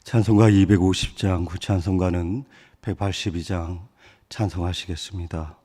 찬송가 250장, 구찬송가는 182장 찬송하시겠습니다.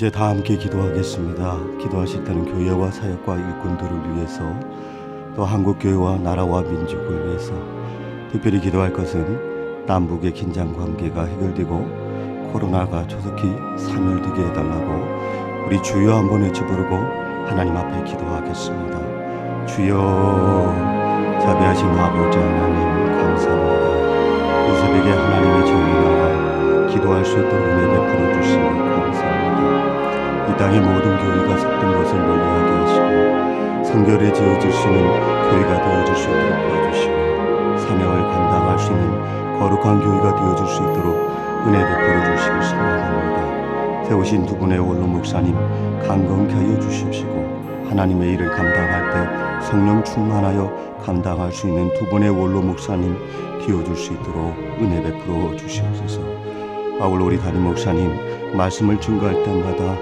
이제 다 함께 기도하겠습니다. 기도하실 때는 교회와 사역과 일꾼들을 위해서, 또 한국교회와 나라와 민족을 위해서, 특별히 기도할 것은 남북의 긴장 관계가 해결되고 코로나가 조속히 사멸되게 해달라고 우리 주여 한번 외쳐 부르고 하나님 앞에 기도하겠습니다. 주여, 자비하신 아버지 하나님 감사합니다. 이 새벽에 하나님의 전에 나와 기도할 수 있도록 은혜 베풀어 주신 것 감사합니다. 이 땅의 모든 교회가 섞인 것을 멀리하게 하시고 성결에 지어질 수 있는 교회가 되어질 수 있도록 도와주시고 사명을 감당할 수 있는 거룩한 교회가 되어질 수 있도록 은혜 베풀어 주시길 소망합니다. 세우신 두 분의 원로 목사님 강건케 하여 주십시고 하나님의 일을 감당할 때 성령 충만하여 감당할 수 있는 두 분의 원로 목사님 비워줄 수 있도록 은혜 베풀어 주시옵소서. 바울 우리 담임 목사님 말씀을 증거할 때마다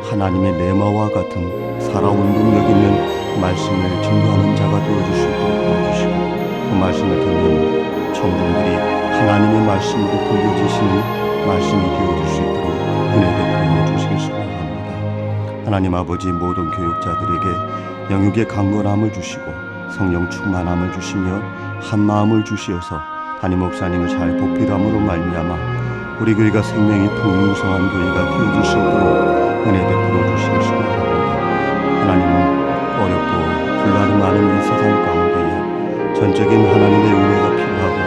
하나님의 레마와 같은 살아온 능력 있는 말씀을 증거하는 자가 되어줄 수 있도록 도와주시고 그 말씀을 듣는 청중들이 하나님의 말씀으로 들려주시는 말씀이 되어줄 수 있도록 은혜 베풀어 주시길 소망합니다. 하나님 아버지 모든 교육자들에게 영육의 강건함을 주시고 성령 충만함을 주시며 한마음을 주시어서 담임 목사님을 잘 보필함으로 말미암아 우리 교회가 생명이 풍성한 교회가 되어질 수 있도록 은혜 베풀어 주시길 소망합니다. 하나님은 어렵고 분란이 많은 이 세상 가운데에 전적인 하나님의 은혜가 필요하고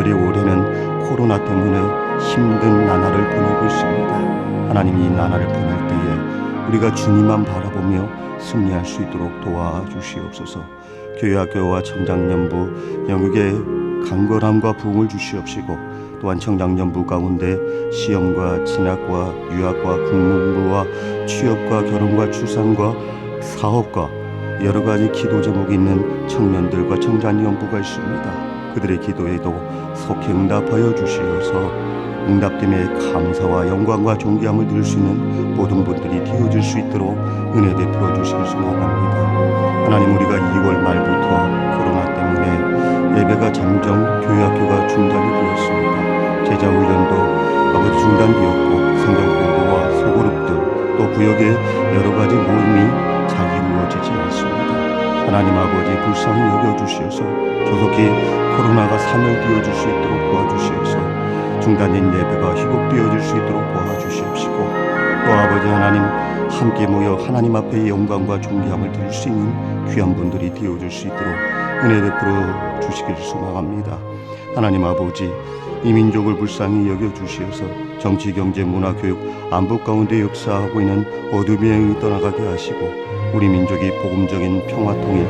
특별히 올해는 코로나 때문에 힘든 나날을 보내고 있습니다. 하나님, 이 나날을 보낼 때에 우리가 주님만 바라보며 승리할 수 있도록 도와주시옵소서. 교회학교와 청장년부 영육의 강건함과 부흥을 주시옵시고, 또한 청장년부 가운데 시험과 진학과 유학과 국문부와 취업과 결혼과 출산과 사업과 여러 가지 기도 제목이 있는 청년들과 청장년부가 있습니다. 그들의 기도에도 속히 응답하여 주시어서 응답됨에 감사와 영광과 존귀함을 드릴 수 있는 모든 분들이 되어질 수 있도록 은혜 베풀어 주시길 소망합니다. 하나님, 우리가 2월 말부터 코로나 때문에 예배가 잠정, 교회학교가 중단이 되었습니다. 제자훈련도 아버지 중단되었고, 성경 공부와 소그룹들 또 구역의 여러 가지 모임이 잘 이루어지지 않습니다. 하나님 아버지, 불쌍히 여겨주시어서 조속히 코로나가 사멸되어질 수 있도록 도와주시어서 중단된 예배가 회복되어질 수 있도록 도와주시옵시고, 또 아버지 하나님, 함께 모여 하나님 앞에 영광과 존귀함을 드릴 수 있는 귀한 분들이 되어줄 수 있도록 은혜 베풀어 주시길 소망합니다. 하나님 아버지, 이 민족을 불쌍히 여겨주시어서 정치, 경제, 문화, 교육, 안보 가운데 역사하고 있는 어둠의 영이 떠나가게 하시고, 우리 민족이 복음적인 평화, 통일,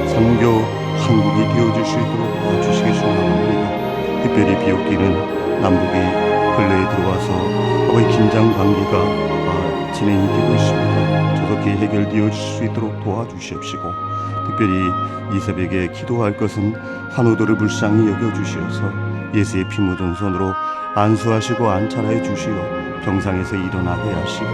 선교, 한국이 되어줄 수 있도록 도와주시길 소망합니다. 특별히 비옥기는 남북이 근래에 들어와서 긴장 관계가 진행이 되고 있습니다. 조속히 해결되어질 수 있도록 도와주시옵시고, 특별히 이 새벽에 기도할 것은 환우들을 불쌍히 여겨주시어서 예수의 피 묻은 손으로 안수하시고 안찰하여 주시어 병상에서 일어나게 하시고,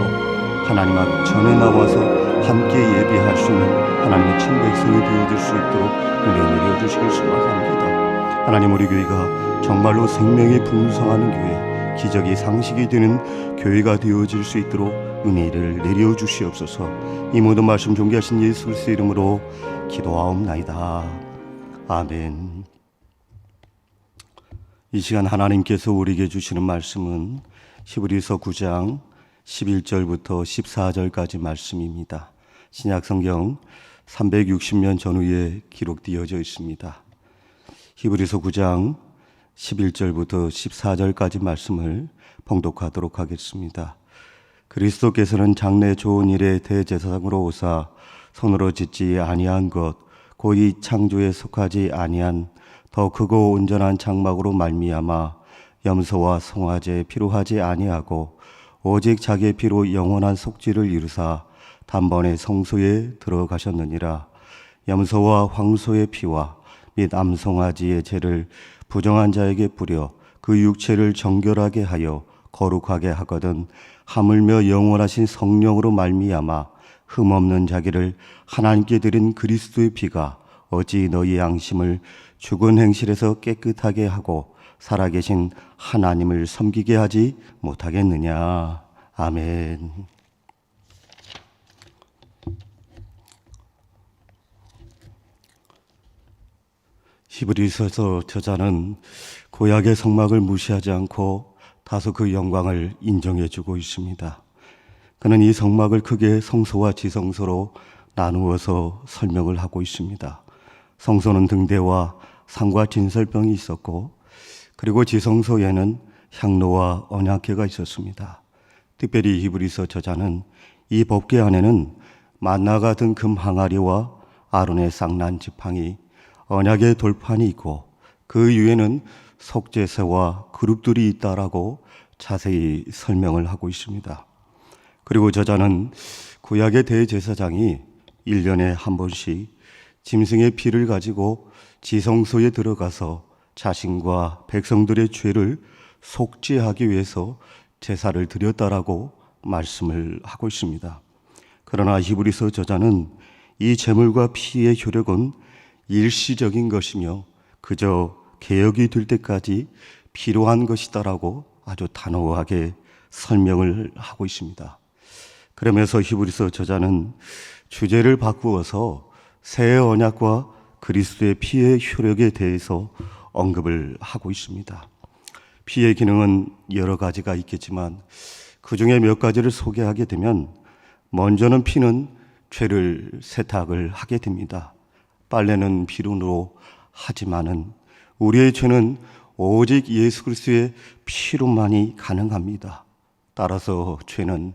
하나님 앞 전에 나와서 함께 예배할 수 있는 하나님의 친백성이 되어질 수 있도록 은혜 내려주시길 소망합니다. 하나님, 우리 교회가 정말로 생명이 풍성하는 교회, 기적이 상식이 되는 교회가 되어질 수 있도록 은혜를 내려주시옵소서. 이 모든 말씀 존귀하신 예수 그리스도의 이름으로 기도하옵나이다. 아멘. 이 시간 하나님께서 우리에게 주시는 말씀은 히브리서 9장 11절부터 14절까지 말씀입니다. 신약성경 360년 전후에 기록되어져 있습니다. 히브리서 9장 11절부터 14절까지 말씀을 봉독하도록 하겠습니다. 그리스도께서는 장래 좋은 일의 대제사장으로 오사 손으로 짓지 아니한 것, 고이 창조에 속하지 아니한 더 크고 온전한 장막으로 말미암아 염소와 송아지에 피로하지 아니하고 오직 자기의 피로 영원한 속죄를 이루사 단번에 성소에 들어가셨느니라. 염소와 황소의 피와 및 암송아지의 죄를 부정한 자에게 뿌려 그 육체를 정결하게 하여 거룩하게 하거든 하물며 영원하신 성령으로 말미암아 흠없는 자기를 하나님께 드린 그리스도의 피가 어찌 너희 양심을 죽은 행실에서 깨끗하게 하고 살아계신 하나님을 섬기게 하지 못하겠느냐. 아멘. 히브리서서 저자는 구약의 성막을 무시하지 않고 다소 그 영광을 인정해주고 있습니다. 그는 이 성막을 크게 성소와 지성소로 나누어서 설명을 하고 있습니다. 성소는 등대와 상과 진설병이 있었고, 그리고 지성소에는 향로와 언약궤가 있었습니다. 특별히 히브리서 저자는 이 법궤 안에는 만나 같은 금 항아리와 아론의 쌍난 지팡이, 언약의 돌판이 있고 그 위에는 속죄새와 그룹들이 있다라고 자세히 설명을 하고 있습니다. 그리고 저자는 구약의 대제사장이 1년에 한 번씩 짐승의 피를 가지고 지성소에 들어가서 자신과 백성들의 죄를 속죄하기 위해서 제사를 드렸다라고 말씀을 하고 있습니다. 그러나 히브리서 저자는 이 제물과 피의 효력은 일시적인 것이며 그저 개혁이 될 때까지 필요한 것이다라고 아주 단호하게 설명을 하고 있습니다. 그러면서 히브리서 저자는 주제를 바꾸어서 새 언약과 그리스도의 피의 효력에 대해서 언급을 하고 있습니다. 피의 기능은 여러 가지가 있겠지만 그 중에 몇 가지를 소개하게 되면, 먼저는 피는 죄를 세탁을 하게 됩니다. 빨래는 비누로 하지만은 우리의 죄는 오직 예수 그리스도의 피로만이 가능합니다. 따라서 죄는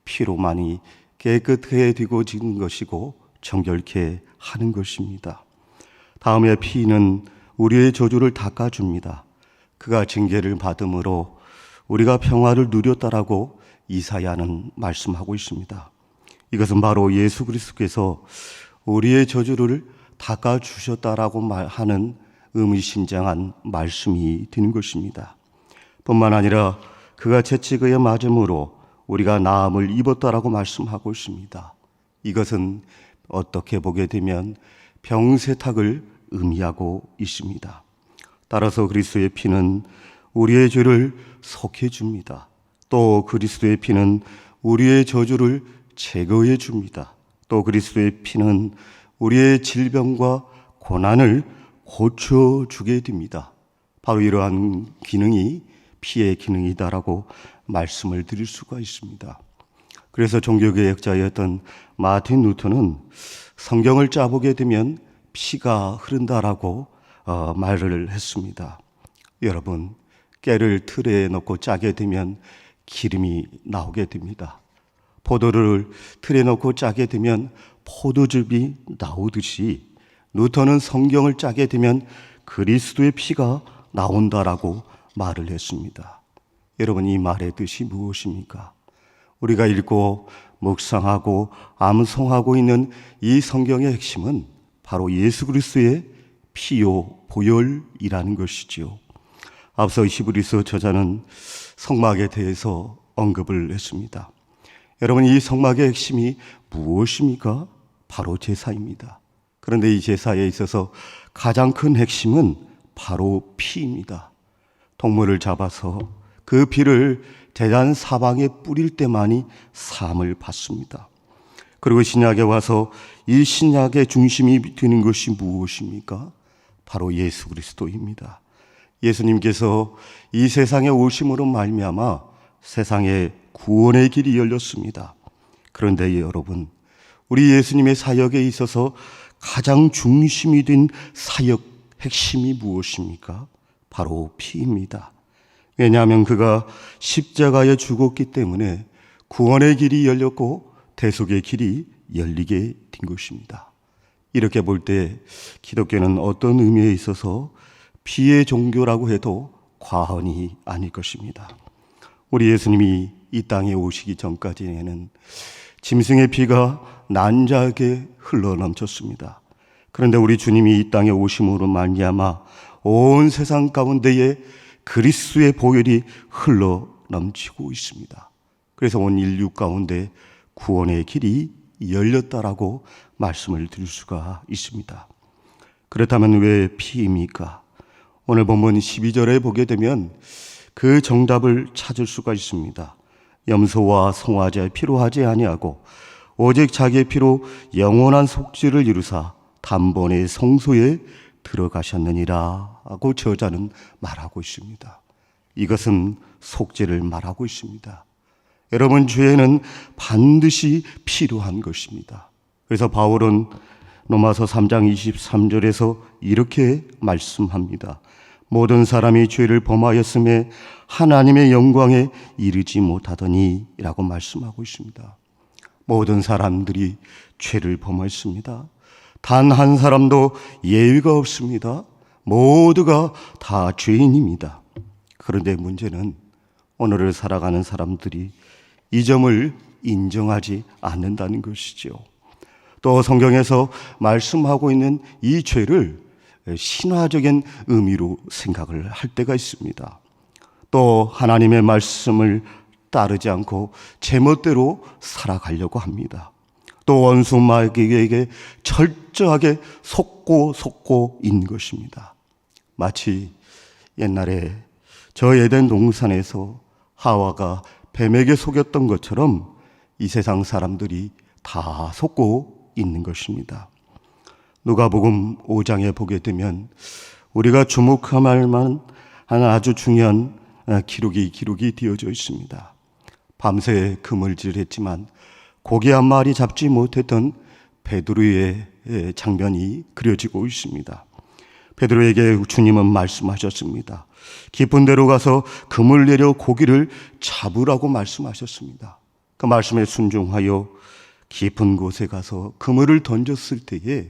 피로만이 깨끗해지고 것이고 정결케 하는 것입니다. 다음에 피는 우리의 저주를 닦아줍니다. 그가 징계를 받음으로 우리가 평화를 누렸다라고 이사야는 말씀하고 있습니다. 이것은 바로 예수 그리스도께서 우리의 저주를 닦아주셨다라고 말하는 의미심장한 말씀이 되는 것입니다. 뿐만 아니라 그가 채찍에 맞음으로 우리가 나음을 입었다라고 말씀하고 있습니다. 이것은 어떻게 보게 되면 병세탁을 의미하고 있습니다. 따라서 그리스도의 피는 우리의 죄를 속해 줍니다. 또 그리스도의 피는 우리의 저주를 제거해 줍니다. 또 그리스도의 피는 우리의 질병과 고난을 고쳐주게 됩니다. 바로 이러한 기능이 피의 기능이다라고 말씀을 드릴 수가 있습니다. 그래서 종교개혁자였던 마틴 루터는 성경을 짜보게 되면 피가 흐른다라고 말을 했습니다. 여러분, 깨를 틀에 넣고 짜게 되면 기름이 나오게 됩니다. 포도를 틀에 넣고 짜게 되면 포도즙이 나오듯이 루터는 성경을 짜게 되면 그리스도의 피가 나온다라고 말을 했습니다. 여러분, 이 말의 뜻이 무엇입니까? 우리가 읽고 묵상하고 암송하고 있는 이 성경의 핵심은 바로 예수 그리스도의 피요 보혈이라는 것이지요. 앞서 히브리서 저자는 성막에 대해서 언급을 했습니다. 여러분, 이 성막의 핵심이 무엇입니까? 바로 제사입니다. 그런데 이 제사에 있어서 가장 큰 핵심은 바로 피입니다. 동물을 잡아서 그 피를 제단 사방에 뿌릴 때만이 사함을 받습니다. 그리고 신약에 와서 이 신약의 중심이 되는 것이 무엇입니까? 바로 예수 그리스도입니다. 예수님께서 이 세상에 오심으로 말미암아 세상에 구원의 길이 열렸습니다. 그런데 여러분, 우리 예수님의 사역에 있어서 가장 중심이 된 사역 핵심이 무엇입니까? 바로 피입니다. 왜냐하면 그가 십자가에 죽었기 때문에 구원의 길이 열렸고 대속의 길이 열리게 된 것입니다. 이렇게 볼 때 기독교는 어떤 의미에 있어서 피의 종교라고 해도 과언이 아닐 것입니다. 우리 예수님이 이 땅에 오시기 전까지에는 짐승의 피가 난자하게 흘러넘쳤습니다. 그런데 우리 주님이 이 땅에 오심으로 말미암아 온 세상 가운데에 그리스도의 보혈이 흘러넘치고 있습니다. 그래서 온 인류 가운데 구원의 길이 열렸다라고 말씀을 드릴 수가 있습니다. 그렇다면 왜 피입니까? 오늘 본문 12절에 보게 되면 그 정답을 찾을 수가 있습니다. 염소와 송아지의 피로 하지 아니하고 오직 자기의 피로 영원한 속죄를 이루사 단번에 성소에 들어가셨느니라 하고 저자는 말하고 있습니다. 이것은 속죄를 말하고 있습니다. 여러분, 죄는 반드시 필요한 것입니다. 그래서 바울은 로마서 3장 23절에서 이렇게 말씀합니다. 모든 사람이 죄를 범하였음에 하나님의 영광에 이르지 못하더니 라고 말씀하고 있습니다. 모든 사람들이 죄를 범했습니다. 단 한 사람도 예외가 없습니다. 모두가 다 죄인입니다. 그런데 문제는 오늘을 살아가는 사람들이 이 점을 인정하지 않는다는 것이죠. 또 성경에서 말씀하고 있는 이 죄를 신화적인 의미로 생각을 할 때가 있습니다. 또 하나님의 말씀을 따르지 않고 제멋대로 살아가려고 합니다. 또 원수 마귀에게 철저하게 속고 있는 것입니다. 마치 옛날에 저 에덴 동산에서 하와가 뱀에게 속였던 것처럼 이 세상 사람들이 다 속고 있는 것입니다. 누가복음 5장에 보게 되면 우리가 주목할 만한 아주 중요한 기록이 되어져 있습니다. 밤새 그물질했지만 고기 한 마리 잡지 못했던 베드로의 장면이 그려지고 있습니다. 베드로에게 주님은 말씀하셨습니다. 깊은 데로 가서 금을 내려 고기를 잡으라고 말씀하셨습니다. 그 말씀에 순종하여 깊은 곳에 가서 그물을 던졌을 때에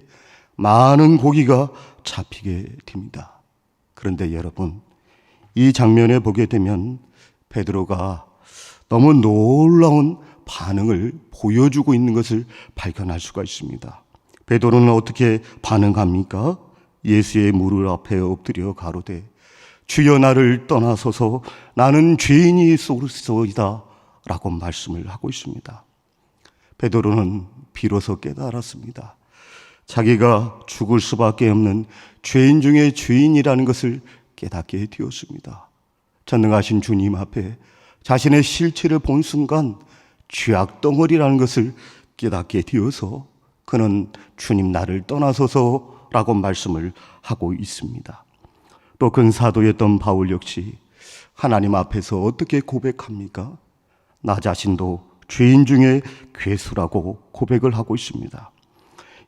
많은 고기가 잡히게 됩니다. 그런데 여러분, 이 장면에 보게 되면 베드로가 너무 놀라운 반응을 보여주고 있는 것을 발견할 수가 있습니다. 베드로는 어떻게 반응합니까? 예수의 무릎 앞에 엎드려 가로되 주여 나를 떠나소서 나는 죄인이 쏘리소이다 라고 말씀을 하고 있습니다. 베드로는 비로소 깨달았습니다. 자기가 죽을 수밖에 없는 죄인 중에 죄인이라는 것을 깨닫게 되었습니다. 전능하신 주님 앞에 자신의 실체를 본 순간 죄악덩어리라는 것을 깨닫게 되어서 그는 주님 나를 떠나소서라고 말씀을 하고 있습니다. 또 근사도였던 바울 역시 하나님 앞에서 어떻게 고백합니까? 나 자신도 죄인 중에 괴수라고 고백을 하고 있습니다.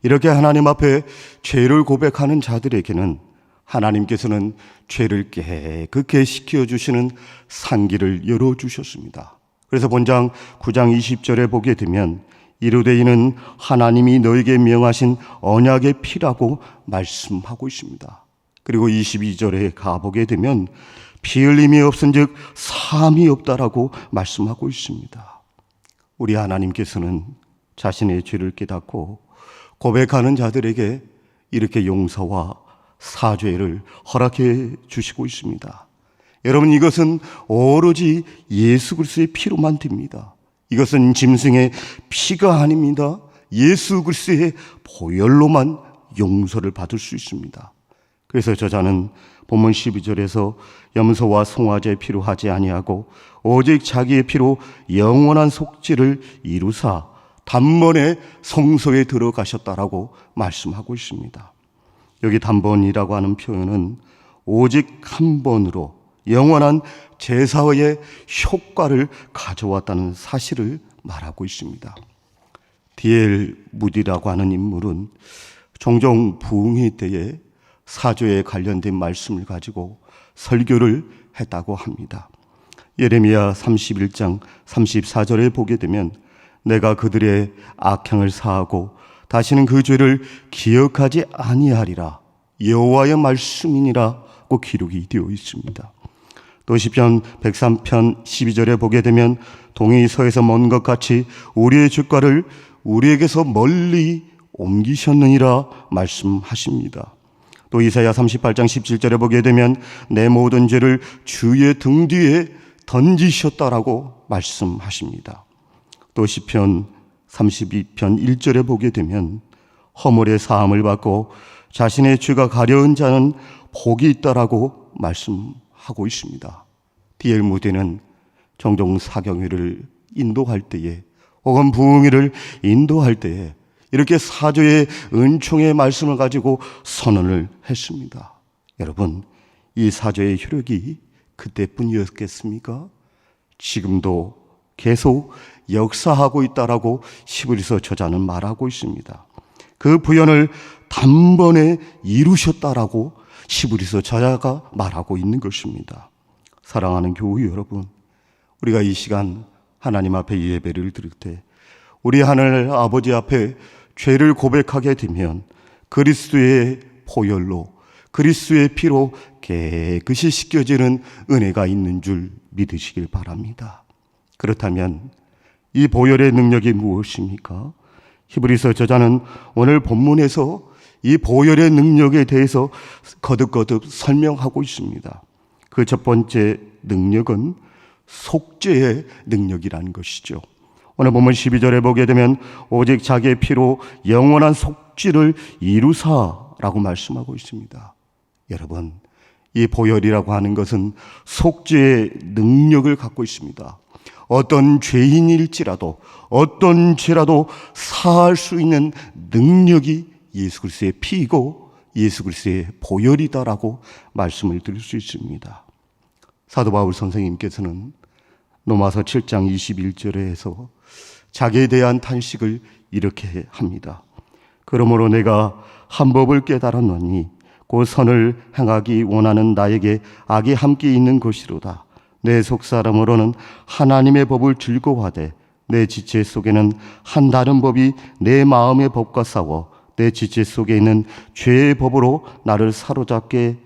이렇게 하나님 앞에 죄를 고백하는 자들에게는 하나님께서는 죄를 깨끗게 시켜주시는 상기를 열어주셨습니다. 그래서 본장 9장 20절에 보게 되면 이르되 이는 하나님이 너에게 명하신 언약의 피라고 말씀하고 있습니다. 그리고 22절에 가보게 되면 피 흘림이 없은즉 사함이 없다라고 말씀하고 있습니다. 우리 하나님께서는 자신의 죄를 깨닫고 고백하는 자들에게 이렇게 용서와 사죄를 허락해 주시고 있습니다. 여러분, 이것은 오로지 예수 그리스도의 피로만 됩니다. 이것은 짐승의 피가 아닙니다. 예수 그리스도의 보혈로만 용서를 받을 수 있습니다. 그래서 저자는 본문 12절에서 염소와 송아지의 피로 하지 아니하고 오직 자기의 피로 영원한 속죄를 이루사 단번에 성소에 들어가셨다라고 말씀하고 있습니다. 여기 단번이라고 하는 표현은 오직 한 번으로 영원한 제사의 효과를 가져왔다는 사실을 말하고 있습니다. D.L. 무디라고 하는 인물은 종종 부흥회 때에 사죄에 관련된 말씀을 가지고 설교를 했다고 합니다. 예레미야 31장 34절에 보게 되면 내가 그들의 악행을 사하고 다시는 그 죄를 기억하지 아니하리라 여호와의 말씀이니라고 기록이 되어 있습니다. 또 시편 103편 12절에 보게 되면 동이 서에서 먼 것 같이 우리의 죄과를 우리에게서 멀리 옮기셨느니라 말씀하십니다. 또 이사야 38장 17절에 보게 되면 내 모든 죄를 주의 등 뒤에 던지셨다라고 말씀하십니다. 또 시편 32편 1절에 보게 되면 허물의 사함을 받고 자신의 죄가 가려운 자는 복이 있다라고 말씀하고 있습니다. D.L. 무디는 종종 사경회를 인도할 때에 혹은 부흥회를 인도할 때에 이렇게 사죄의 은총의 말씀을 가지고 선언을 했습니다. 여러분, 이 사죄의 효력이 그때뿐이었겠습니까? 지금도 계속 역사하고 있다라고 히브리서 저자는 말하고 있습니다. 그 부연을 단번에 이루셨다라고 히브리서 저자가 말하고 있는 것입니다. 사랑하는 교우 여러분, 우리가 이 시간 하나님 앞에 예배를 드릴 때 우리 하늘 아버지 앞에 죄를 고백하게 되면 그리스도의 보혈로 그리스도의 피로 깨끗이 씻겨지는 은혜가 있는 줄 믿으시길 바랍니다. 그렇다면 이 보혈의 능력이 무엇입니까? 히브리서 저자는 오늘 본문에서 이 보혈의 능력에 대해서 거듭거듭 설명하고 있습니다. 그 첫 번째 능력은 속죄의 능력이라는 것이죠. 오늘 본문 12절에 보게 되면 오직 자기의 피로 영원한 속죄를 이루사라고 말씀하고 있습니다. 여러분, 이 보혈이라고 하는 것은 속죄의 능력을 갖고 있습니다. 어떤 죄인일지라도 어떤 죄라도 사할 수 있는 능력이 예수 그리스도의 피이고 예수 그리스도의 보혈이다라고 말씀을 드릴 수 있습니다. 사도 바울 선생님께서는 로마서 7장 21절에 해서 자기에 대한 탄식을 이렇게 합니다. 그러므로 내가 한 법을 깨달았노니 곧 선을 행하기 원하는 나에게 악이 함께 있는 것이로다. 내 속사람으로는 하나님의 법을 즐거워하되 내 지체 속에는 한 다른 법이 내 마음의 법과 싸워 내 지체 속에 있는 죄의 법으로 나를 사로잡게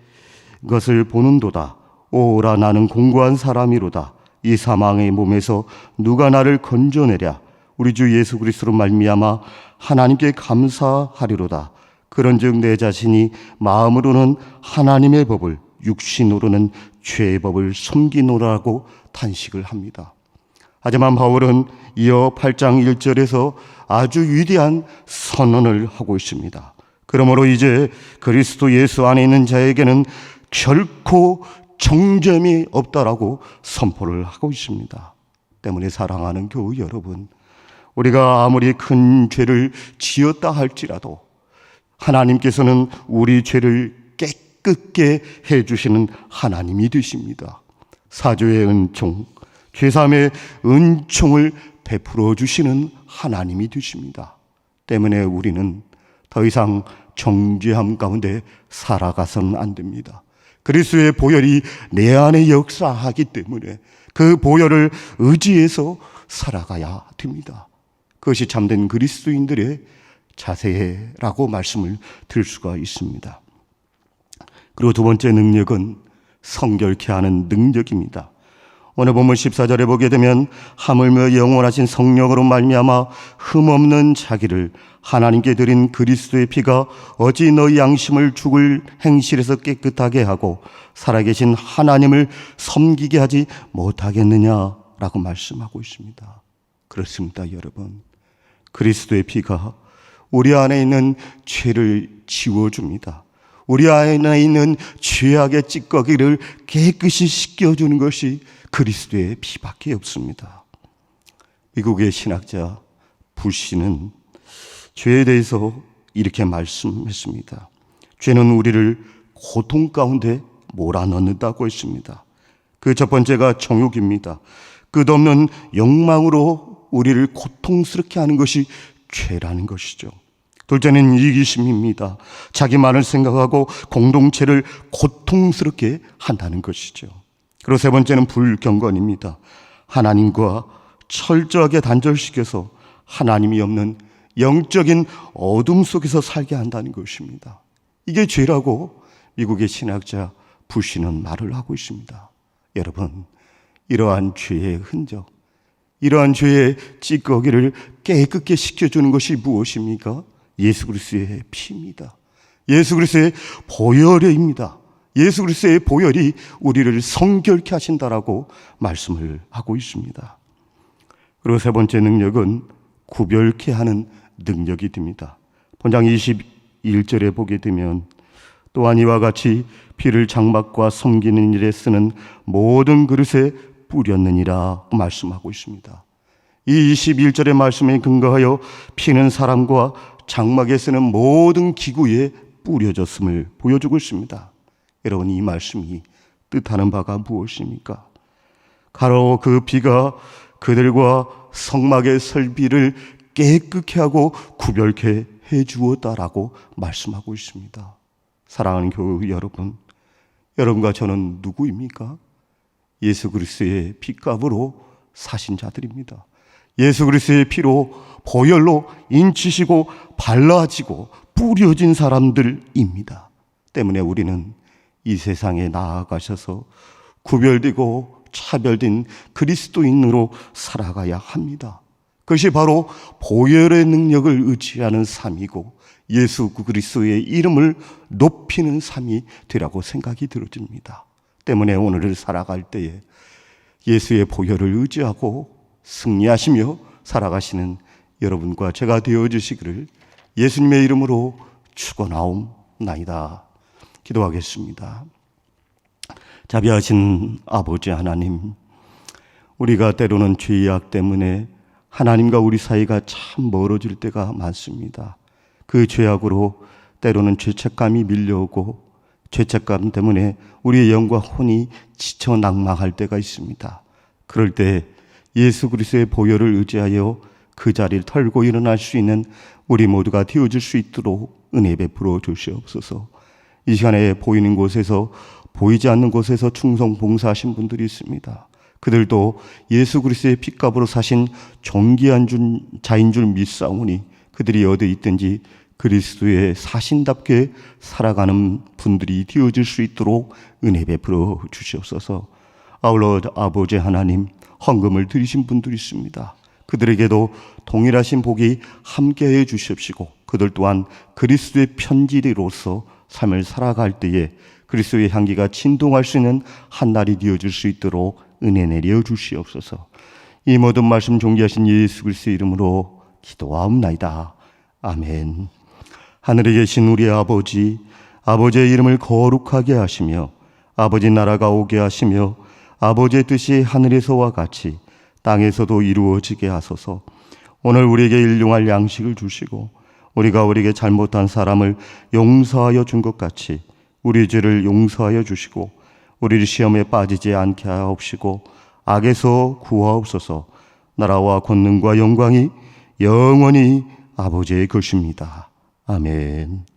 것을 보는도다. 오라, 나는 공고한 사람이로다. 이 사망의 몸에서 누가 나를 건져내랴. 우리 주 예수 그리스도로 말미암아 하나님께 감사하리로다. 그런즉 내 자신이 마음으로는 하나님의 법을, 육신으로는 죄의 법을 섬기노라고 탄식을 합니다. 하지만 바울은 이어 8장 1절에서 아주 위대한 선언을 하고 있습니다. 그러므로 이제 그리스도 예수 안에 있는 자에게는 결코 정죄함이 없다라고 선포를 하고 있습니다. 때문에 사랑하는 교우 여러분, 우리가 아무리 큰 죄를 지었다 할지라도 하나님께서는 우리 죄를 깨끗게 해주시는 하나님이 되십니다. 사죄의 은총, 죄사함의 은총을 베풀어 주시는 하나님이 되십니다. 때문에 우리는 더 이상 정죄함 가운데 살아가서는 안 됩니다. 그리스도의 보혈이 내 안에 역사하기 때문에 그 보혈을 의지해서 살아가야 됩니다. 그것이 참된 그리스도인들의 자세라고 말씀을 드릴 수가 있습니다. 그리고 두 번째 능력은 성결케 하는 능력입니다. 오늘 본문 14절에 보게 되면 하물며 영원하신 성령으로 말미암아 흠없는 자기를 하나님께 드린 그리스도의 피가 어찌 너희 양심을 죽을 행실에서 깨끗하게 하고 살아계신 하나님을 섬기게 하지 못하겠느냐라고 말씀하고 있습니다. 그렇습니다, 여러분. 그리스도의 피가 우리 안에 있는 죄를 지워줍니다. 우리 안에 있는 죄악의 찌꺼기를 깨끗이 씻겨주는 것이 그리스도의 피밖에 없습니다. 미국의 신학자 부시는 죄에 대해서 이렇게 말씀했습니다. 죄는 우리를 고통 가운데 몰아넣는다고 했습니다. 그 첫 번째가 정욕입니다. 끝없는 욕망으로 우리를 고통스럽게 하는 것이 죄라는 것이죠. 둘째는 이기심입니다. 자기만을 생각하고 공동체를 고통스럽게 한다는 것이죠. 그리고 세 번째는 불경건입니다. 하나님과 철저하게 단절시켜서 하나님이 없는 영적인 어둠 속에서 살게 한다는 것입니다. 이게 죄라고 미국의 신학자 부시는 말을 하고 있습니다. 여러분, 이러한 죄의 흔적, 이러한 죄의 찌꺼기를 깨끗게 씻겨주는 것이 무엇입니까? 예수 그리스도의 피입니다. 예수 그리스도의 보혈입니다. 예수 그리스도의 보혈이 우리를 성결케 하신다라고 말씀을 하고 있습니다. 그리고 세 번째 능력은 구별케 하는 능력이 됩니다. 본장 21절에 보게 되면 또한 이와 같이 피를 장막과 섬기는 일에 쓰는 모든 그릇에 뿌렸느니라 말씀하고 있습니다. 이 21절의 말씀에 근거하여 피는 사람과 장막에 쓰는 모든 기구에 뿌려졌음을 보여주고 있습니다. 여러분, 이 말씀이 뜻하는 바가 무엇입니까? 가로 그 피가 그들과 성막의 설비를 깨끗게 하고 구별케 해주었다라고 말씀하고 있습니다. 사랑하는 교우 여러분, 여러분과 저는 누구입니까? 예수 그리스도의 피값으로 사신 자들입니다. 예수 그리스도의 피로 보혈로 인치시고 발라지고 뿌려진 사람들입니다. 때문에 우리는 이 세상에 나아가셔서 구별되고 차별된 그리스도인으로 살아가야 합니다. 그것이 바로 보혈의 능력을 의지하는 삶이고 예수 그리스도의 이름을 높이는 삶이 되라고 생각이 들어집니다. 때문에 오늘을 살아갈 때에 예수의 보혈을 의지하고 승리하시며 살아가시는 여러분과 제가 되어주시기를 예수님의 이름으로 축원하옵나이다. 기도하겠습니다. 자비하신 아버지 하나님, 우리가 때로는 죄악 때문에 하나님과 우리 사이가 참 멀어질 때가 많습니다. 그 죄악으로 때로는 죄책감이 밀려오고 죄책감 때문에 우리의 영과 혼이 지쳐 낙망할 때가 있습니다. 그럴 때 예수 그리스도의 보혈을 의지하여 그 자리를 털고 일어날 수 있는 우리 모두가 되어질 수 있도록 은혜 베풀어 주시옵소서. 이 시간에 보이는 곳에서 보이지 않는 곳에서 충성 봉사하신 분들이 있습니다. 그들도 예수 그리스도의 핏값으로 사신 존귀한 자인 줄 믿사오니 그들이 어디 있든지 그리스도의 사신답게 살아가는 분들이 되어질 수 있도록 은혜 베풀어 주시옵소서. 아울러 아버지 하나님, 헌금을 드리신 분들이 있습니다. 그들에게도 동일하신 복이 함께해 주시옵시고 그들 또한 그리스도의 편지리로서 삶을 살아갈 때에 그리스도의 향기가 진동할 수 있는 한 날이 되어질 수 있도록 은혜 내려 주시옵소서. 이 모든 말씀 존귀하신 예수 그리스도의 이름으로 기도하옵나이다. 아멘. 하늘에 계신 우리 아버지, 아버지의 이름을 거룩하게 하시며 아버지 나라가 오게 하시며 아버지의 뜻이 하늘에서와 같이 땅에서도 이루어지게 하소서. 오늘 우리에게 일용할 양식을 주시고 우리가 우리에게 잘못한 사람을 용서하여 준 것 같이 우리 죄를 용서하여 주시고 우리를 시험에 빠지지 않게 하옵시고 악에서 구하옵소서. 나라와 권능과 영광이 영원히 아버지의 것입니다. 아멘.